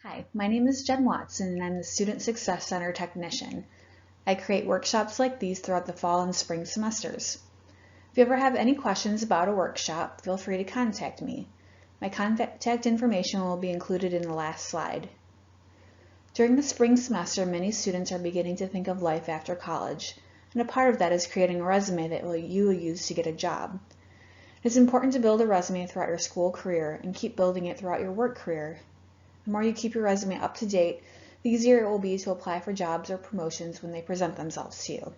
Hi, my name is Jen Watson and I'm the Student Success Center Technician. I create workshops like these throughout the fall and spring semesters. If you ever have any questions about a workshop, feel free to contact me. My contact information will be included in the last slide. During the spring semester, many students are beginning to think of life after college, and a part of that is creating a resume that you will use to get a job. It is important to build a resume throughout your school career and keep building it throughout your work career. The more you keep your resume up to date, the easier it will be to apply for jobs or promotions when they present themselves to you.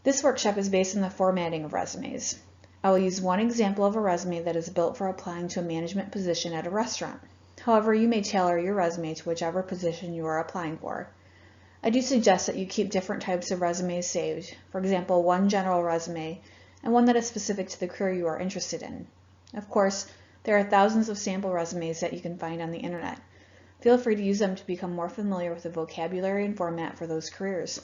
This workshop is based on the formatting of resumes. I will use one example of a resume that is built for applying to a management position at a restaurant. However, you may tailor your resume to whichever position you are applying for. I do suggest that you keep different types of resumes saved, for example, one general resume and one that is specific to the career you are interested in. Of course, there are thousands of sample resumes that you can find on the internet. Feel free to use them to become more familiar with the vocabulary and format for those careers.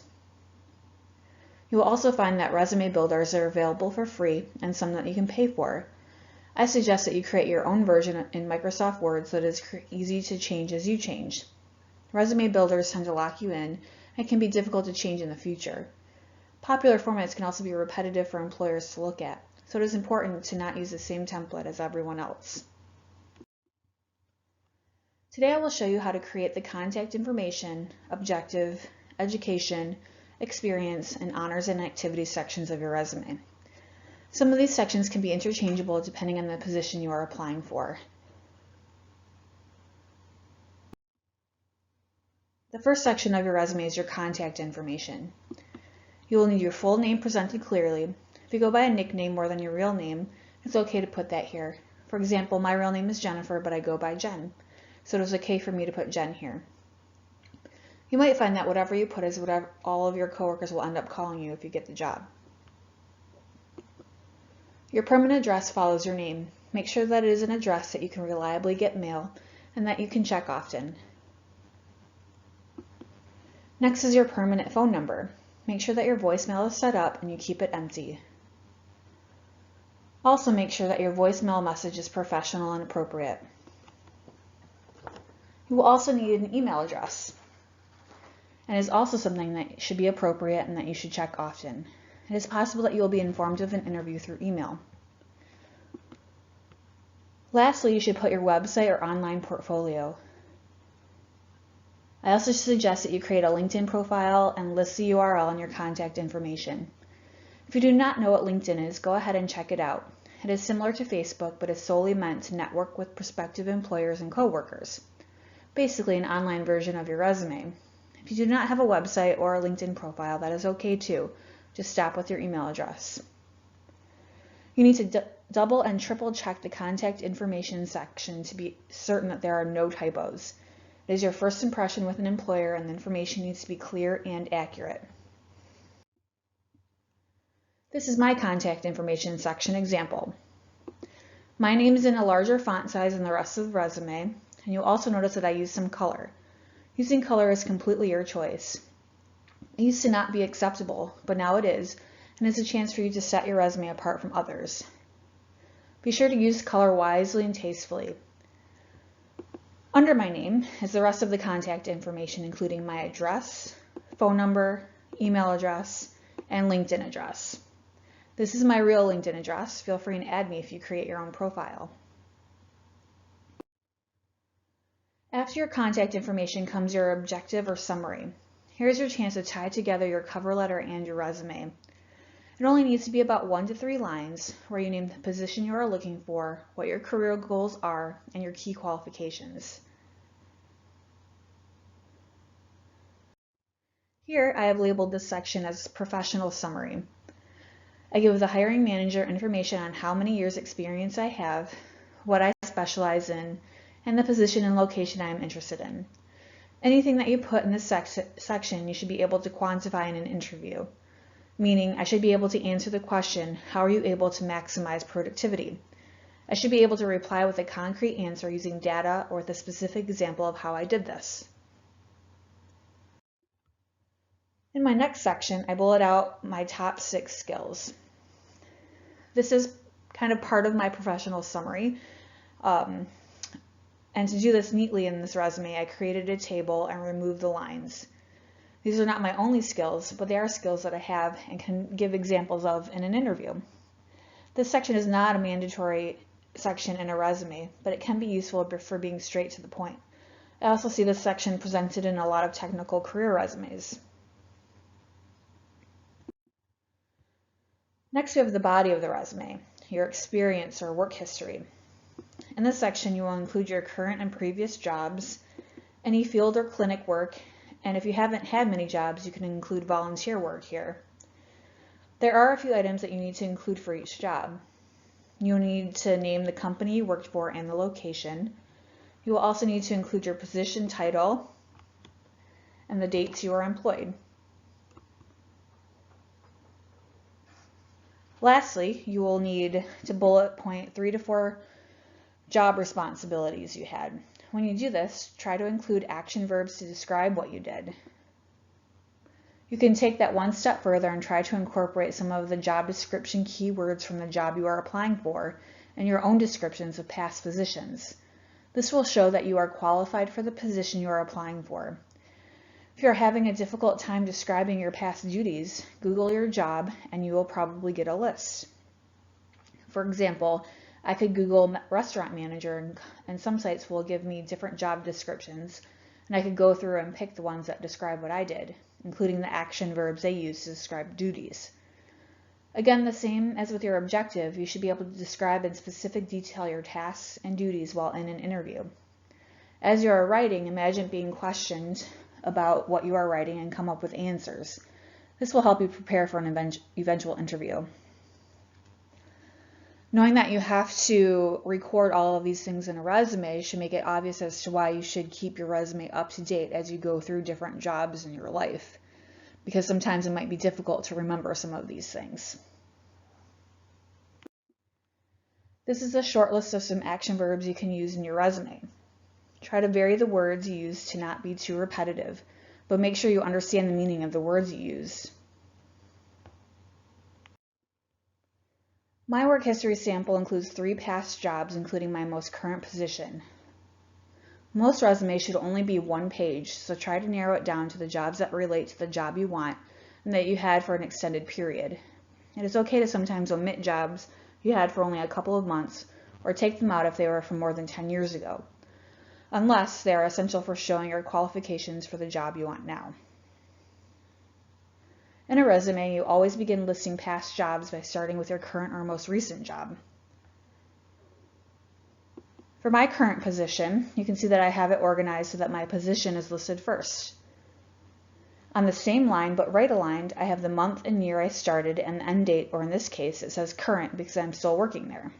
You will also find that resume builders are available for free and some that you can pay for. I suggest that you create your own version in Microsoft Word so that it is easy to change as you change. Resume builders tend to lock you in and can be difficult to change in the future. Popular formats can also be repetitive for employers to look at, so it is important to not use the same template as everyone else. Today I will show you how to create the contact information, objective, education, experience, and honors and activities sections of your resume. Some of these sections can be interchangeable depending on the position you are applying for. The first section of your resume is your contact information. You will need your full name presented clearly. If you go by a nickname more than your real name, it's okay to put that here. For example, my real name is Jennifer, but I go by Jen, so it is okay for me to put Jen here. You might find that whatever you put is what all of your coworkers will end up calling you if you get the job. Your permanent address follows your name. Make sure that it is an address that you can reliably get mail and that you can check often. Next is your permanent phone number. Make sure that your voicemail is set up and you keep it empty. Also make sure that your voicemail message is professional and appropriate. You will also need an email address, and is also something that should be appropriate and that you should check often. It is possible that you will be informed of an interview through email. Lastly, you should put your website or online portfolio. I also suggest that you create a LinkedIn profile and list the URL in your contact information. If you do not know what LinkedIn is, go ahead and check it out. It is similar to Facebook, but is solely meant to network with prospective employers and coworkers. Basically an online version of your resume. If you do not have a website or a LinkedIn profile, that is okay too. Just stop with your email address. You need to double and triple check the contact information section to be certain that there are no typos. It is your first impression with an employer and the information needs to be clear and accurate. This is my contact information section example. My name is in a larger font size than the rest of the resume, and you'll also notice that I use some color. Using color is completely your choice. It used to not be acceptable, but now it is, and it's a chance for you to set your resume apart from others. Be sure to use color wisely and tastefully. Under my name is the rest of the contact information, including my address, phone number, email address, and LinkedIn address. This is my real LinkedIn address. Feel free to add me if you create your own profile. After your contact information comes your objective or summary. Here's your chance to tie together your cover letter and your resume. It only needs to be about 1 to 3 lines where you name the position you are looking for, what your career goals are, and your key qualifications. Here I have labeled this section as professional summary. I give the hiring manager information on how many years experience I have, what I specialize in, and the position and location I am interested in. Anything that you put in this section you should be able to quantify in an interview. Meaning I should be able to answer the question, how are you able to maximize productivity? I should be able to reply with a concrete answer using data or with a specific example of how I did this. In my next section, I bullet out my top 6 skills. This is kind of part of my professional summary. And to do this neatly in this resume, I created a table and removed the lines. These are not my only skills, but they are skills that I have and can give examples of in an interview. This section is not a mandatory section in a resume, but it can be useful for being straight to the point. I also see this section presented in a lot of technical career resumes. Next, we have the body of the resume, your experience or work history. In this section, you will include your current and previous jobs, any field or clinic work, and if you haven't had many jobs, you can include volunteer work here. There are a few items that you need to include for each job. You'll need to name the company you worked for and the location. You will also need to include your position title and the dates you are employed. Lastly, you will need to bullet point 3 to 4 job responsibilities you had. When you do this, try to include action verbs to describe what you did. You can take that one step further and try to incorporate some of the job description keywords from the job you are applying for in your own descriptions of past positions. This will show that you are qualified for the position you are applying for. If you are having a difficult time describing your past duties, Google your job and you will probably get a list. For example, I could Google restaurant manager and some sites will give me different job descriptions, and I could go through and pick the ones that describe what I did, including the action verbs they use to describe duties. Again, the same as with your objective, you should be able to describe in specific detail your tasks and duties while in an interview. As you are writing, imagine being questioned about what you are writing and come up with answers. This will help you prepare for an eventual interview. Knowing that you have to record all of these things in a resume should make it obvious as to why you should keep your resume up to date as you go through different jobs in your life, because sometimes it might be difficult to remember some of these things. This is a short list of some action verbs you can use in your resume. Try to vary the words you use to not be too repetitive, but make sure you understand the meaning of the words you use. My work history sample includes 3 past jobs, including my most current position. Most resumes should only be 1 page, so try to narrow it down to the jobs that relate to the job you want and that you had for an extended period. It is okay to sometimes omit jobs you had for only a couple of months, or take them out if they were from more than 10 years ago, unless they are essential for showing your qualifications for the job you want now. In a resume, you always begin listing past jobs by starting with your current or most recent job. For my current position, you can see that I have it organized so that my position is listed first. On the same line, but right aligned, I have the month and year I started and the end date, or in this case, it says current because I'm still working there.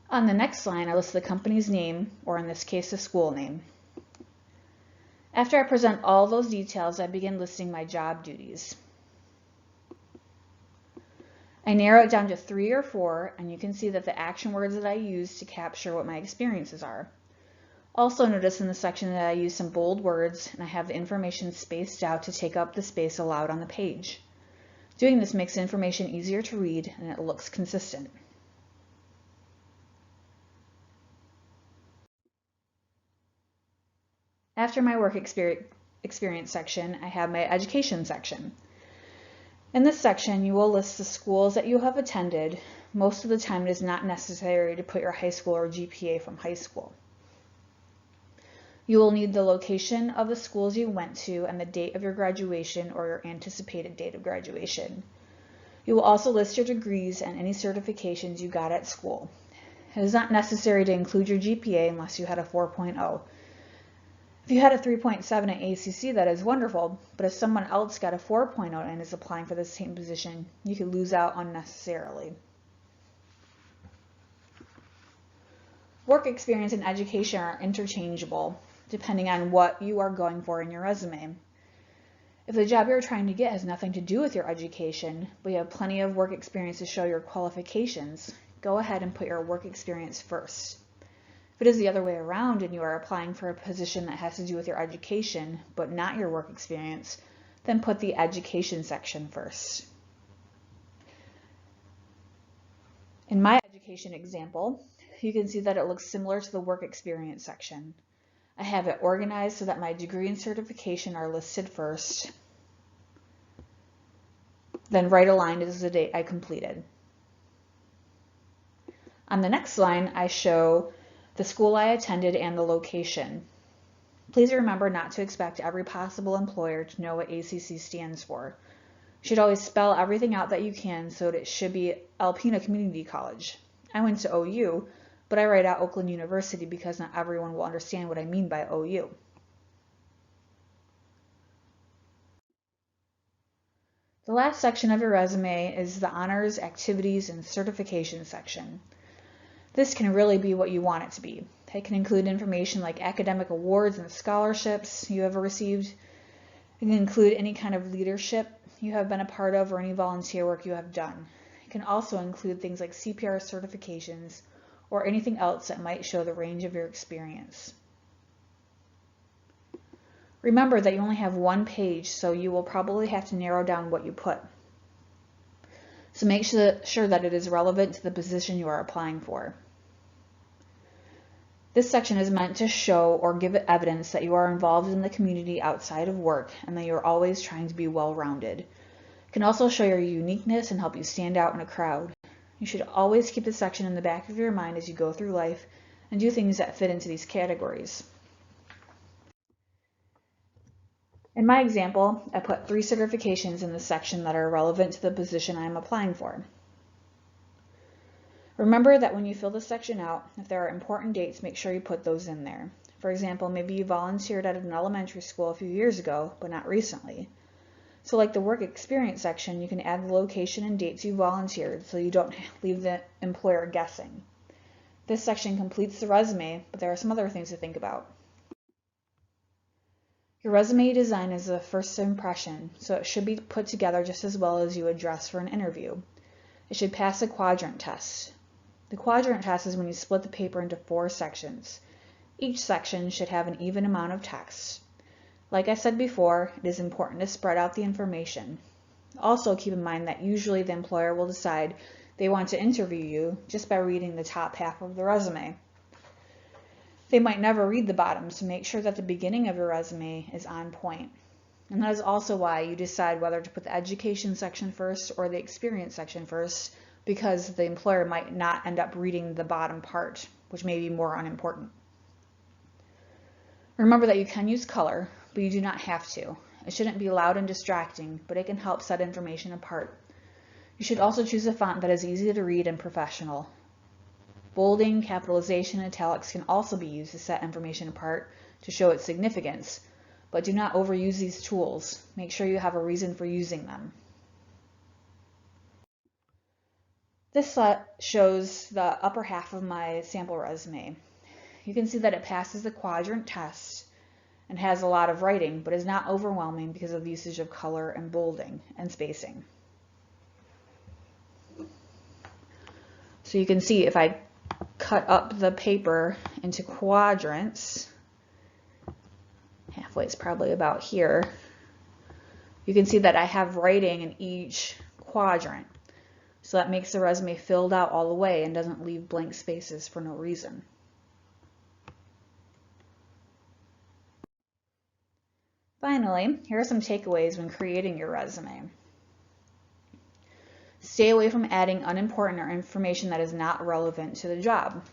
On the next line, I list the company's name, or in this case, the school name. After I present all those details, I begin listing my job duties. I narrow it down to 3 or 4, and you can see that the action words that I use to capture what my experiences are. Also notice in the section that I use some bold words, and I have the information spaced out to take up the space allowed on the page. Doing this makes the information easier to read, and it looks consistent. After my work experience section, I have my education section. In this section, you will list the schools that you have attended. Most of the time, it is not necessary to put your high school or GPA from high school. You will need the location of the schools you went to and the date of your graduation or your anticipated date of graduation. You will also list your degrees and any certifications you got at school. It is not necessary to include your GPA unless you had a 4.0. If you had a 3.7 at ACC, that is wonderful, but if someone else got a 4.0 and is applying for the same position, you could lose out unnecessarily. Work experience and education are interchangeable, depending on what you are going for in your resume. If the job you're trying to get has nothing to do with your education, but you have plenty of work experience to show your qualifications, go ahead and put your work experience first. If it is the other way around and you are applying for a position that has to do with your education, but not your work experience, then put the education section first. In my education example, you can see that it looks similar to the work experience section. I have it organized so that my degree and certification are listed first, then right aligned is the date I completed. On the next line, I show the school I attended and the location. Please remember not to expect every possible employer to know what ACC stands for. You should always spell everything out that you can, so it should be Alpena Community College. I went to OU, but I write out Oakland University because not everyone will understand what I mean by OU. The last section of your resume is the honors, activities, and certification section. This can really be what you want it to be. It can include information like academic awards and scholarships you have received. It can include any kind of leadership you have been a part of or any volunteer work you have done. It can also include things like CPR certifications or anything else that might show the range of your experience. Remember that you only have one page, so you will probably have to narrow down what you put. So make sure that it is relevant to the position you are applying for. This section is meant to show or give evidence that you are involved in the community outside of work and that you're always trying to be well-rounded. It can also show your uniqueness and help you stand out in a crowd. You should always keep this section in the back of your mind as you go through life and do things that fit into these categories. In my example, I put 3 certifications in this section that are relevant to the position I am applying for. Remember that when you fill this section out, if there are important dates, make sure you put those in there. For example, maybe you volunteered at an elementary school a few years ago, but not recently. So like the work experience section, you can add the location and dates you volunteered so you don't leave the employer guessing. This section completes the resume, but there are some other things to think about. Your resume design is a first impression, so it should be put together just as well as you would dress for an interview. It should pass a quadrant test. The quadrant test is when you split the paper into 4 sections. Each section should have an even amount of text. Like I said before, it is important to spread out the information. Also keep in mind that usually the employer will decide they want to interview you just by reading the top half of the resume. They might never read the bottom, so make sure that the beginning of your resume is on point. And that is also why you decide whether to put the education section first or the experience section first, because the employer might not end up reading the bottom part, which may be more unimportant. Remember that you can use color, but you do not have to. It shouldn't be loud and distracting, but it can help set information apart. You should also choose a font that is easy to read and professional. Bolding, capitalization, and italics can also be used to set information apart to show its significance, but do not overuse these tools. Make sure you have a reason for using them. This shows the upper half of my sample resume. You can see that it passes the quadrant test and has a lot of writing, but is not overwhelming because of the usage of color and bolding and spacing. So you can see if I cut up the paper into quadrants, halfway is probably about here, you can see that I have writing in each quadrant. So that makes the resume filled out all the way and doesn't leave blank spaces for no reason. Finally, here are some takeaways when creating your resume. Stay away from adding unimportant or information that is not relevant to the job.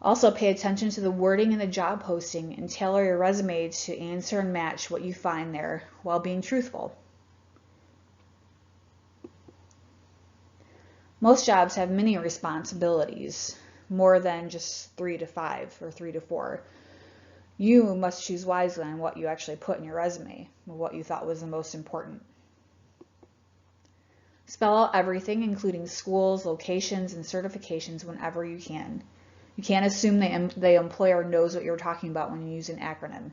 Also, pay attention to the wording in the job posting and tailor your resume to answer and match what you find there while being truthful. Most jobs have many responsibilities, more than just 3 to 5 or 3 to 4. You must choose wisely on what you actually put in your resume, what you thought was the most important. Spell out everything, including schools, locations, and certifications whenever you can. You can't assume the employer knows what you're talking about when you use an acronym.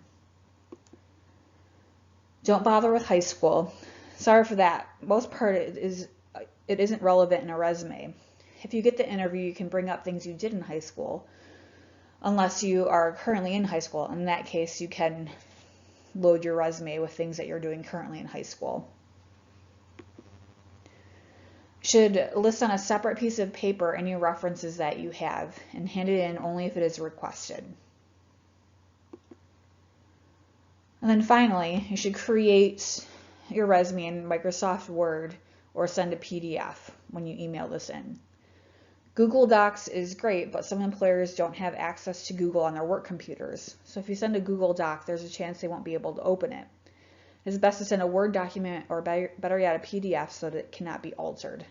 Don't bother with high school. Sorry for that. Most part it isn't relevant in a resume. If you get the interview, you can bring up things you did in high school, unless you are currently in high school. In that case, you can load your resume with things that you're doing currently in high school. should list on a separate piece of paper any references that you have and hand it in only if it is requested. And then finally, you should create your resume in Microsoft Word or send a PDF when you email this in. Google Docs is great, but some employers don't have access to Google on their work computers. So if you send a Google Doc, there's a chance they won't be able to open it. It's best to send a Word document or better yet a PDF so that it cannot be altered.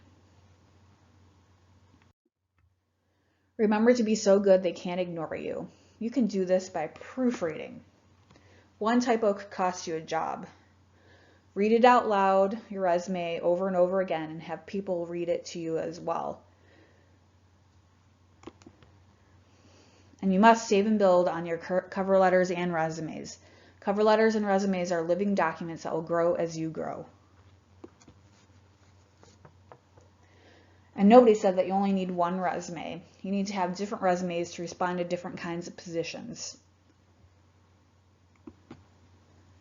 Remember to be so good they can't ignore you. You can do this by proofreading. One typo could cost you a job. Read it out loud, your resume, over and over again, and have people read it to you as well. And you must save and build on your cover letters and resumes. Cover letters and resumes are living documents that will grow as you grow. And nobody said that you only need one resume. You need to have different resumes to respond to different kinds of positions.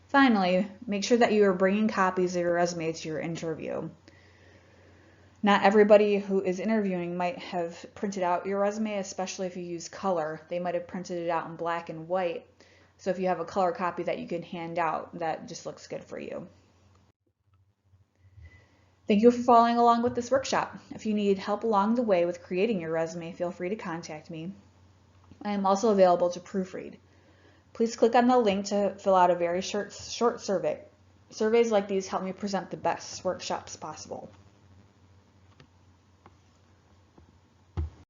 Finally, make sure that you are bringing copies of your resume to your interview. Not everybody who is interviewing might have printed out your resume, especially if you use color. They might have printed it out in black and white. So if you have a color copy that you can hand out, that just looks good for you. Thank you for following along with this workshop. If you need help along the way with creating your resume, feel free to contact me. I am also available to proofread. Please click on the link to fill out a very short survey. Surveys like these help me present the best workshops possible.